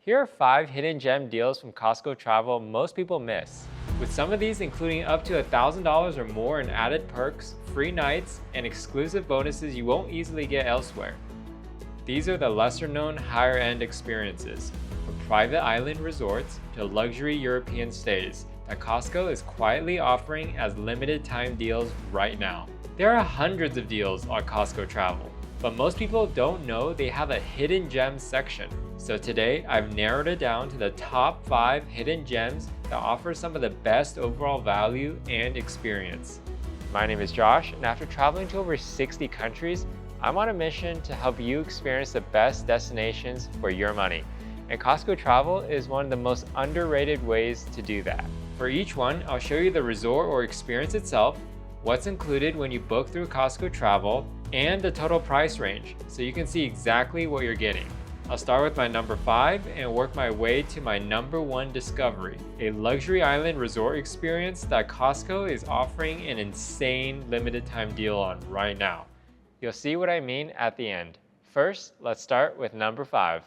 Here are 5 hidden gem deals from Costco Travel most people miss, with some of these including up to $1,000 or more in added perks, free nights, and exclusive bonuses you won't easily get elsewhere. These are the lesser-known higher-end experiences, from private island resorts to luxury European stays, that Costco is quietly offering as limited-time deals right now. There are hundreds of deals on Costco Travel, but most people don't know they have a hidden gems section. So today, I've narrowed it down to the top 5 hidden gems that offer some of the best overall value and experience. My name is Josh, and after traveling to over 60 countries, I'm on a mission to help you experience the best destinations for your money. And Costco Travel is one of the most underrated ways to do that. For each one, I'll show you the resort or experience itself, what's included when you book through Costco Travel, and the total price range, so you can see exactly what you're getting. I'll start with my number 5 and work my way to my number 1 discovery, a luxury island resort experience that Costco is offering an insane limited time deal on right now. You'll see what I mean at the end. First, let's start with number 5.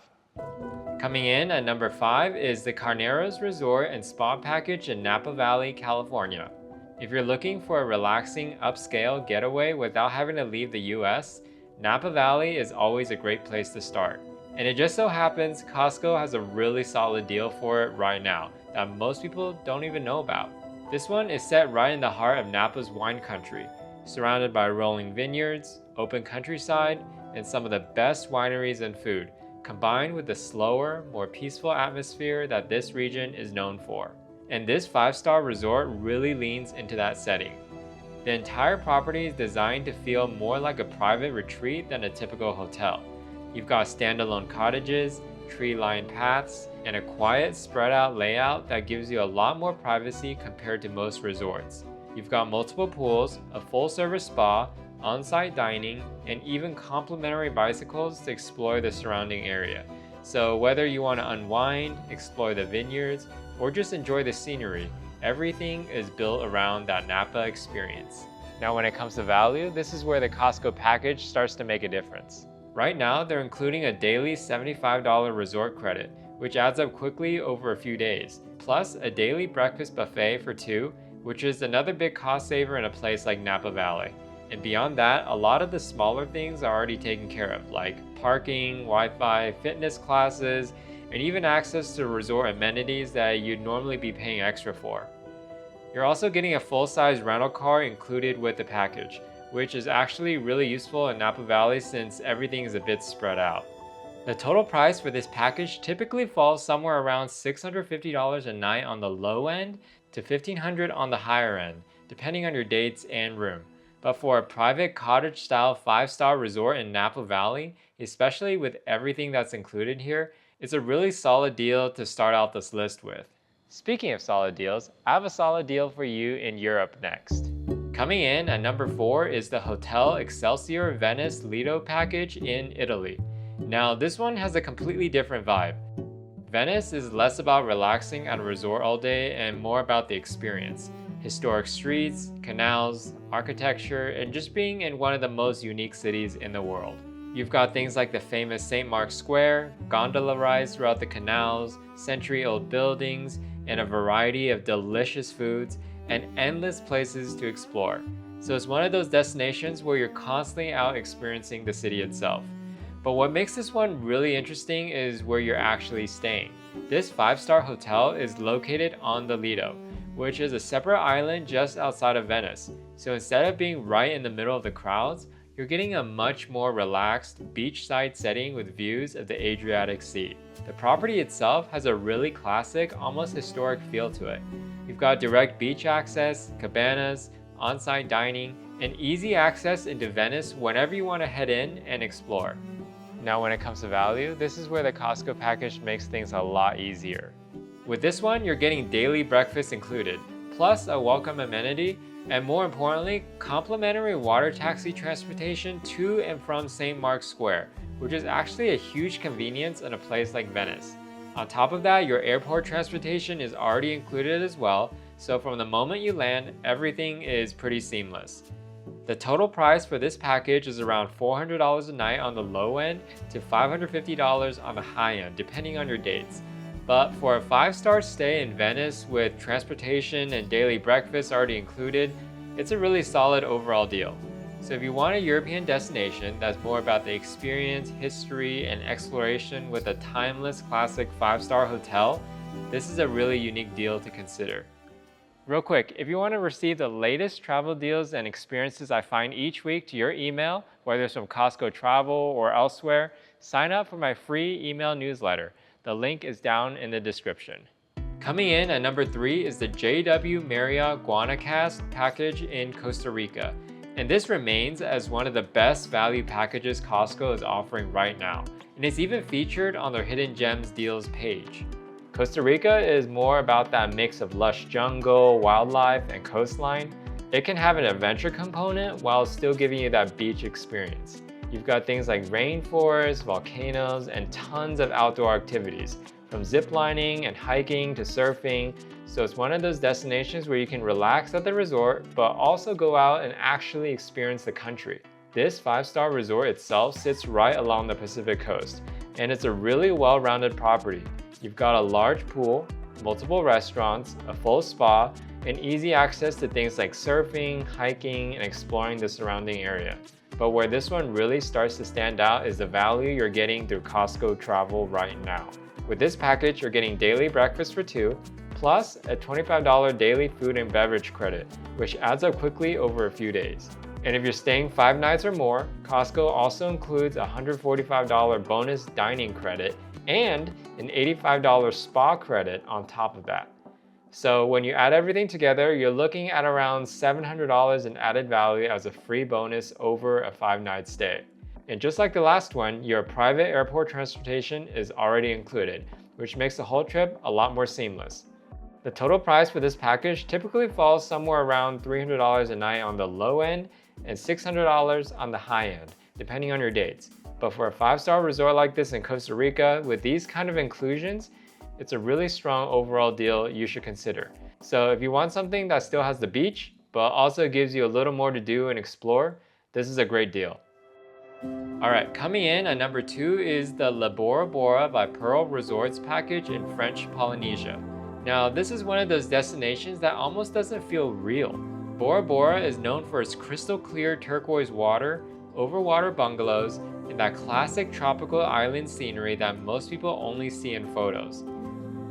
Coming in at number 5 is the Carneros Resort and Spa Package in Napa Valley, California. If you're looking for a relaxing, upscale getaway without having to leave the US, Napa Valley is always a great place to start. And it just so happens Costco has a really solid deal for it right now that most people don't even know about. This one is set right in the heart of Napa's wine country, surrounded by rolling vineyards, open countryside, and some of the best wineries and food, combined with the slower, more peaceful atmosphere that this region is known for. And this 5-star resort really leans into that setting. The entire property is designed to feel more like a private retreat than a typical hotel. You've got standalone cottages, tree-lined paths, and a quiet, spread-out layout that gives you a lot more privacy compared to most resorts. You've got multiple pools, a full-service spa, on-site dining, and even complimentary bicycles to explore the surrounding area. So whether you want to unwind, explore the vineyards, or just enjoy the scenery, everything is built around that Napa experience. Now when it comes to value, this is where the Costco package starts to make a difference. Right now, they're including a daily $75 resort credit, which adds up quickly over a few days, plus a daily breakfast buffet for 2, which is another big cost saver in a place like Napa Valley. And beyond that, a lot of the smaller things are already taken care of, like parking, Wi-Fi, fitness classes, and even access to resort amenities that you'd normally be paying extra for. You're also getting a full-size rental car included with the package, which is actually really useful in Napa Valley since everything is a bit spread out. The total price for this package typically falls somewhere around $650 a night on the low end to $1,500 on the higher end, depending on your dates and room. But for a private cottage-style 5-star resort in Napa Valley, especially with everything that's included here, it's a really solid deal to start out this list with. Speaking of solid deals, I have a solid deal for you in Europe next. Coming in at number 4 is the Hotel Excelsior Venice Lido package in Italy. Now this one has a completely different vibe. Venice is less about relaxing at a resort all day and more about the experience. Historic streets, canals, architecture, and just being in one of the most unique cities in the world. You've got things like the famous St. Mark's Square, gondola rides throughout the canals, century-old buildings, and a variety of delicious foods, and endless places to explore. So it's one of those destinations where you're constantly out experiencing the city itself. But what makes this one really interesting is where you're actually staying. This 5-star hotel is located on the Lido, which is a separate island just outside of Venice. So instead of being right in the middle of the crowds, you're getting a much more relaxed beachside setting with views of the Adriatic Sea. The property itself has a really classic, almost historic feel to it. You've got direct beach access, cabanas, on-site dining, and easy access into Venice whenever you want to head in and explore. Now when it comes to value, this is where the Costco package makes things a lot easier. With this one, you're getting daily breakfast included, plus a welcome amenity, and more importantly, complimentary water taxi transportation to and from St. Mark's Square, which is actually a huge convenience in a place like Venice. On top of that, your airport transportation is already included as well, so from the moment you land, everything is pretty seamless. The total price for this package is around $400 a night on the low end to $550 on the high end, depending on your dates. But for a 5-star stay in Venice with transportation and daily breakfast already included, it's a really solid overall deal. So if you want a European destination that's more about the experience, history, and exploration with a timeless classic 5-star hotel, this is a really unique deal to consider. Real quick, if you want to receive the latest travel deals and experiences I find each week to your email, whether it's from Costco Travel or elsewhere, sign up for my free email newsletter. The link is down in the description. Coming in at number 3 is the JW Marriott Guanacaste package in Costa Rica. And this remains as one of the best value packages Costco is offering right now. And it's even featured on their Hidden Gems deals page. Costa Rica is more about that mix of lush jungle, wildlife, and coastline. It can have an adventure component while still giving you that beach experience. You've got things like rainforests, volcanoes, and tons of outdoor activities, from ziplining and hiking to surfing. So it's one of those destinations where you can relax at the resort, but also go out and actually experience the country. This 5-star resort itself sits right along the Pacific coast, and it's a really well-rounded property. You've got a large pool, multiple restaurants, a full spa, and easy access to things like surfing, hiking, and exploring the surrounding area. But where this one really starts to stand out is the value you're getting through Costco Travel right now. With this package, you're getting daily breakfast for 2, plus a $25 daily food and beverage credit, which adds up quickly over a few days. And if you're staying 5 nights or more, Costco also includes a $145 bonus dining credit and an $85 spa credit on top of that. So when you add everything together, you're looking at around $700 in added value as a free bonus over a 5-night stay. And just like the last one, your private airport transportation is already included, which makes the whole trip a lot more seamless. The total price for this package typically falls somewhere around $300 a night on the low end and $600 on the high end, depending on your dates. But for a 5-star resort like this in Costa Rica with these kind of inclusions, it's a really strong overall deal you should consider. So if you want something that still has the beach, but also gives you a little more to do and explore, this is a great deal. Alright, coming in at number 2 is the Bora Bora by Pearl Resorts package in French Polynesia. Now, this is one of those destinations that almost doesn't feel real. Bora Bora is known for its crystal clear turquoise water, overwater bungalows, and that classic tropical island scenery that most people only see in photos.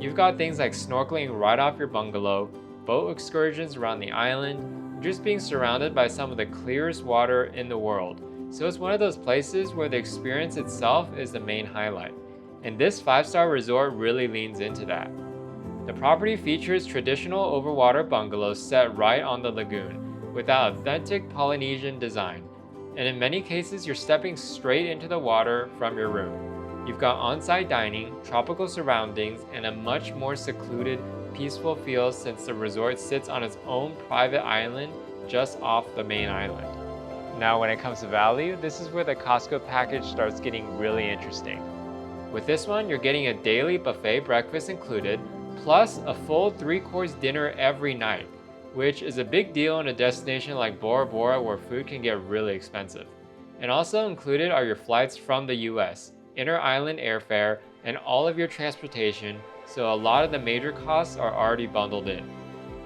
You've got things like snorkeling right off your bungalow, boat excursions around the island, and just being surrounded by some of the clearest water in the world. So it's one of those places where the experience itself is the main highlight. And this 5-star resort really leans into that. The property features traditional overwater bungalows set right on the lagoon, with that authentic Polynesian design. And in many cases, you're stepping straight into the water from your room. You've got on-site dining, tropical surroundings, and a much more secluded, peaceful feel since the resort sits on its own private island just off the main island. Now when it comes to value, this is where the Costco package starts getting really interesting. With this one, you're getting a daily buffet breakfast included, plus a full 3-course dinner every night, which is a big deal in a destination like Bora Bora where food can get really expensive. And also included are your flights from the US, inter-island airfare, and all of your transportation, so a lot of the major costs are already bundled in.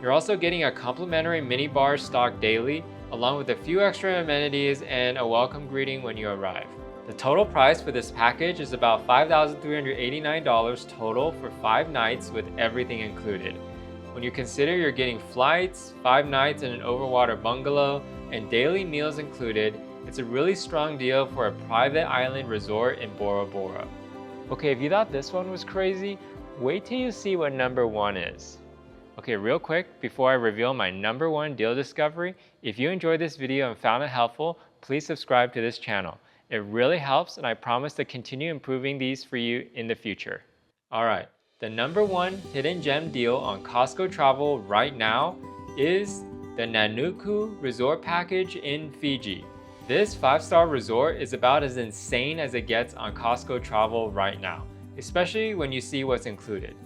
You're also getting a complimentary minibar stocked daily, along with a few extra amenities and a welcome greeting when you arrive. The total price for this package is about $5,389 total for 5 nights with everything included. When you consider you're getting flights, 5 nights in an overwater bungalow, and daily meals included, it's a really strong deal for a private island resort in Bora Bora. Okay, if you thought this one was crazy, wait till you see what number 1 is. Okay, real quick, before I reveal my number 1 deal discovery, if you enjoyed this video and found it helpful, please subscribe to this channel. It really helps, and I promise to continue improving these for you in the future. Alright, the number 1 hidden gem deal on Costco Travel right now is the Nanuku Resort Package in Fiji. This 5-star resort is about as insane as it gets on Costco Travel right now, especially when you see what's included.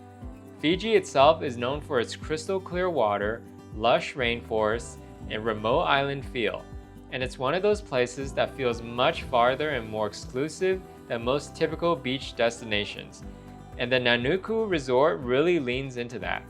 Fiji itself is known for its crystal clear water, lush rainforests, and remote island feel. and it's one of those places that feels much farther and more exclusive than most typical beach destinations. And the Nanuku Resort really leans into that.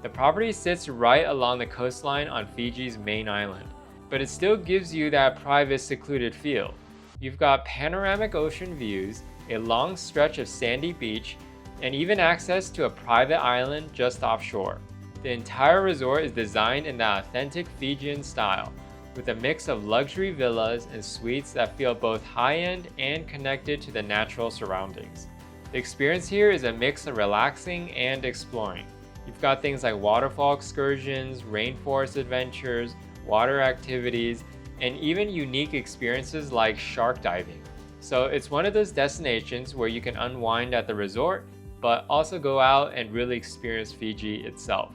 The property sits right along the coastline on Fiji's main island, but it still gives you that private, secluded feel. You've got panoramic ocean views, a long stretch of sandy beach, and even access to a private island just offshore. The entire resort is designed in that authentic Fijian style, with a mix of luxury villas and suites that feel both high-end and connected to the natural surroundings. The experience here is a mix of relaxing and exploring. You've got things like waterfall excursions, rainforest adventures, water activities, and even unique experiences like shark diving. So it's one of those destinations where you can unwind at the resort, but also go out and really experience Fiji itself.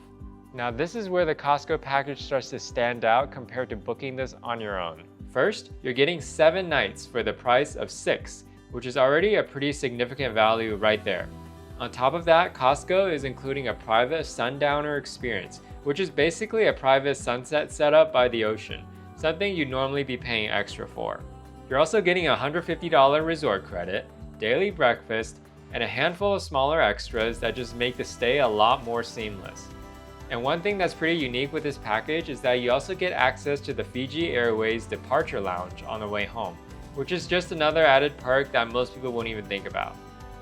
Now this is where the Costco package starts to stand out compared to booking this on your own. First, you're getting 7 nights for the price of 6, which is already a pretty significant value right there. On top of that, Costco is including a private sundowner experience, which is basically a private sunset setup by the ocean, something you'd normally be paying extra for. You're also getting a $150 resort credit, daily breakfast, and a handful of smaller extras that just make the stay a lot more seamless. And one thing that's pretty unique with this package is that you also get access to the Fiji Airways Departure Lounge on the way home, which is just another added perk that most people won't even think about.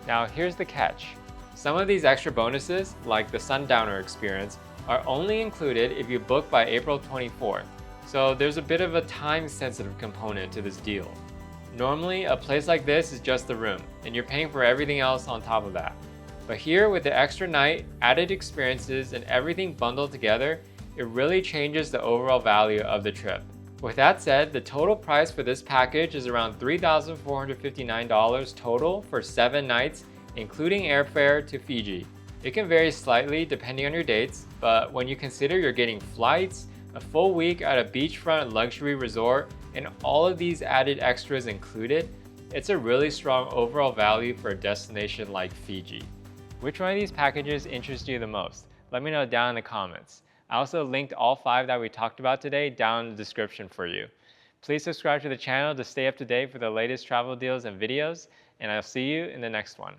Now here's the catch. Some of these extra bonuses, like the sundowner experience, are only included if you book by April 24th, so there's a bit of a time-sensitive component to this deal. Normally, a place like this is just the room, and you're paying for everything else on top of that. But here, with the extra night, added experiences, and everything bundled together, it really changes the overall value of the trip. With that said, the total price for this package is around $3,459 total for 7 nights, including airfare to Fiji. It can vary slightly depending on your dates, but when you consider you're getting flights, a full week at a beachfront luxury resort, and all of these added extras included, it's a really strong overall value for a destination like Fiji. Which one of these packages interests you the most? Let me know down in the comments. I also linked all 5 that we talked about today down in the description for you. Please subscribe to the channel to stay up to date for the latest travel deals and videos, and I'll see you in the next one.